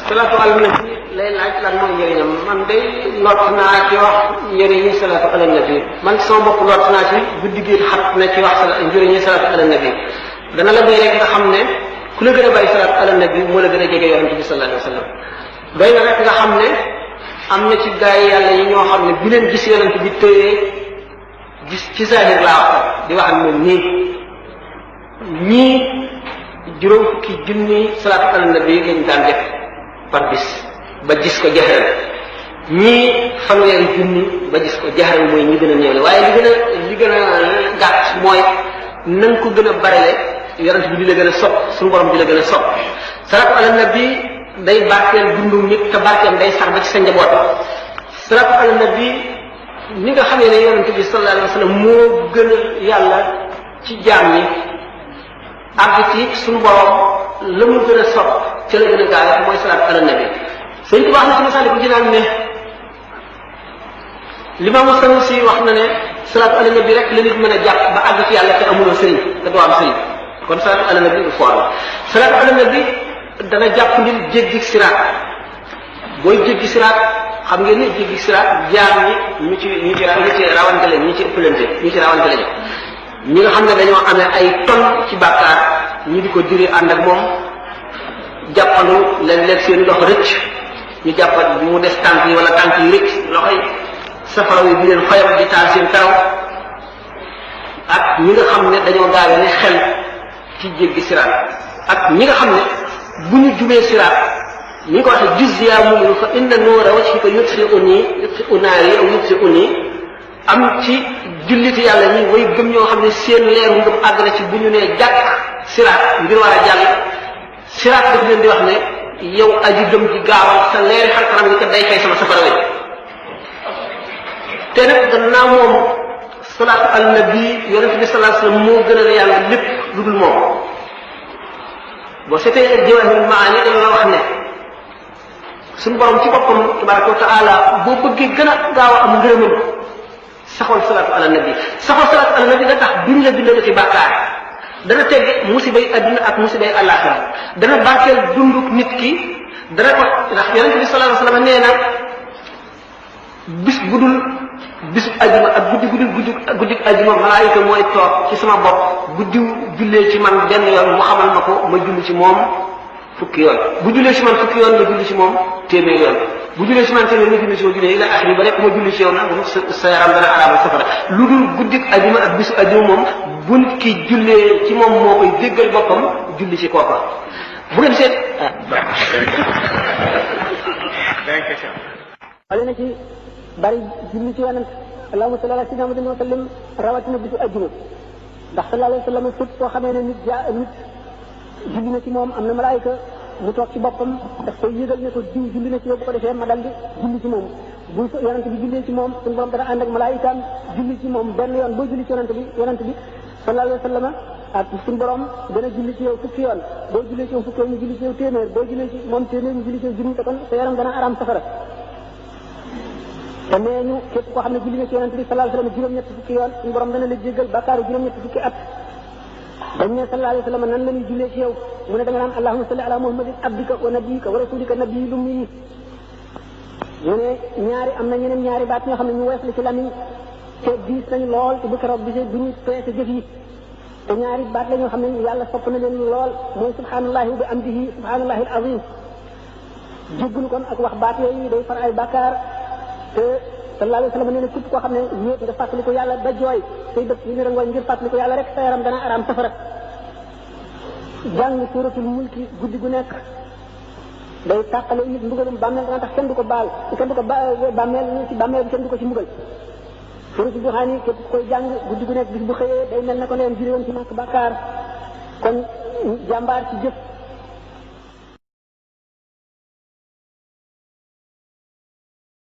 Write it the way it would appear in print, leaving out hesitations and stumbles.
salaatu ala nabi lay laaj lan mooy njëriñam man de lot naa ci wax njëriñu salaatu ala nabi man sama bopp lot naa ci guddi gi xat na ci wax njëriñu salaatu ala nabi dana la doy rek nga xam ne ku la gën a bàyyi salaatu ala nabi moo la gën a jege yonente bi sallallahu alayhi wa sallam doy na rek nga xam ne am na ci gaay yàlla yi ñoo xam ne bi leen gis yonente bi tëyee gis ci zahir laa wax di wax ak moom nii ñii juróom fukki junni salaatu ala nabi lañ daan def par bis ba gis ko jaxeral ñii fanweeri junni ba gis ko jaxeral mooy ñi gën a néewle waaye li gën a gàtt mooy na nga ko gën a barele yonent bi di la gën a sopp suñu borom di la gën a sopp salaatu ala nabi day barkeel dundu nit te barkeem day sax ba ci sa njaboot salaatu ala nabi ni nga xamee ne yonent bi sallallahu alayhi wa sallam moo gën a yàlla ci jaam ñi àgg ci suñu borom la mu gën a sopp ca la gën a gaaw mooy salaatu ala nabi sëñ bi wax na ci Masaalikul Jinaan ne Limaamu Sanusi wax na ne salaatu ala nabi rek la nit mën a jàpp ba àgg ci yàlla te amuloo sëriñ te doo am sëriñ kon salaatu ala nabi du foor salaatu ala nabi dana jàpp ndir jéggi siraat booy jéggi siraat xam ngeen ni jéggi siraat jaar ñi ñu ci rawante lañ ñi ci ëppalante ñi ci rawante lañu ñi nga xam ne dañoo amee ay tonnes ci bàkkaar ñi di ko diri ànd ak moom jàppandu léeg-léeg seen loxo rëcc ñu jàppat mu des tànk yi wala tànk yi rëcc loxo yi safara yi di leen xoyam di taal seen karaw ak ñi nga xam ne dañoo gaawe ne xel ci jéggi siraat ak ñi nga xam ne bu ñu jubee siraat ñi ko waxee juzya mu'min fa inna nuura wajhika yutfi'u naari aw yutfi'uni am ci julliti yàlla ñi way gëm ñoo xam ne seen leeru ngëm àgg na ci bu ñu nee jàkk siraat ngir war a jàll siraat daf leen di wax ne yow aji gëm ci gaawal sa leeri xar kanam yi kat day fay sama safara wi te nag gannaaw moom salaatu ala nabi yonent bi sallallahu alayhi wasallam moo gën a yàlla lépp lu dul moom boo seetee ak Jawaahirul Maani dañ la wax ne suñu borom ci boppam tabaraka wa taala boo bëggee gën a gaaw a am ngërëmam saxool salaatu ala nabi saxool salaatu ala nabi da tax duñ la bindal ci bàkkaar dana tegge musibay adduna ak musibay àllaaxira dana barkeel dunduk nit ki dana ko ndax yonent bi sallallahu alayhi wasallam nee na bis bu dul bisu ajuma ak guddi ajuma malaayika mooy toog ci sama bopp guddiw jullee ci man benn yoon mu xamal ma ko ma julli ci moom fukki yoon bu jullee ci man fukki yoon ma julli ci moom téeméer yoon bu jullee ci man téeméer ma julli ci moom junne ila axiri ba rek ma julli ci yow nag sa yaram dana araamal safara lu dul guddi ajuma ak bisu ajuma moom bu nit ki jullee ci moom moo koy déggal boppam julli ci kooka bu ngeen seet wala na ci bari julli ci yonent allahumma salli ala sayyidina Muhammadin wa sallim rawatina bisu ajjuma ndax sallallahu alayhi wa sallam fépp koo xamee ne nit julli na ci moom am na malaayika mu toog ci boppam daf koy yëgal ne ko diw julli na ci yow bu ko defee ma dal di julli ci moom bu yonent bi jullee ci moom suñu borom dana ànd ak malaayikaam julli ci moom benn yoon boo julli ci yonent bi sallallahu alayhi wa sallam ak suñu borom dana julli ci yow fukki yoon boo jullee ci yow fukki yoon ñu julli ci yow téeméer boo jullee ci moom téeméer ñu julli ci yow junni te kon sa yaram dana araam safara te nee ñu képp koo xam ne julli na ci yonent bi sallallahu alayhi wa sallam juróom-ñetti fukki yoon suñu borom dana la jéggal bakkaaru juróom-ñetti fukki at dañ ne sallallahu alayhi wa sallam nan la ñuy jullee ci yow mu ne da nga naan allahumma salli ala muhammadin abdika wa nabiyika wa rasulika nabiyil ummi ñu ne am na ñeneen ñaari baat ñoo xam ne ñu woyof la ci lamiñ te diis nañu lool te bu keroog bisee bu ñu peese jëf yi te ñaari baat la ñoo xam ne yàlla sopp na leen lool mooy subhanallahi wa bihamdihi subhanallahi al azim jéggulu kon ak wax baat yooyu day far ay bàkkaar te sallallahu alayhi wa sallam nee na képp koo xam ne wéet nga fàttali ko yàlla ba jooy say bët yi ne rangooñ ngir fàttali ko yàlla rek sa yaram dana araam safara jàng suratul mulki guddi gu nekk day tàqale nit mbugalum bàmmeel dana tax kenn du ko baal kenn du ko bàmmeel ci bàmmeel bi kenn du ko ci mbugal suratul duxaan yi képp koy jàng guddi gu nekk bis bu xëyee day mel ne ko neen juri woon ci nàkk bàkkaar kon jàmbaar ci jëf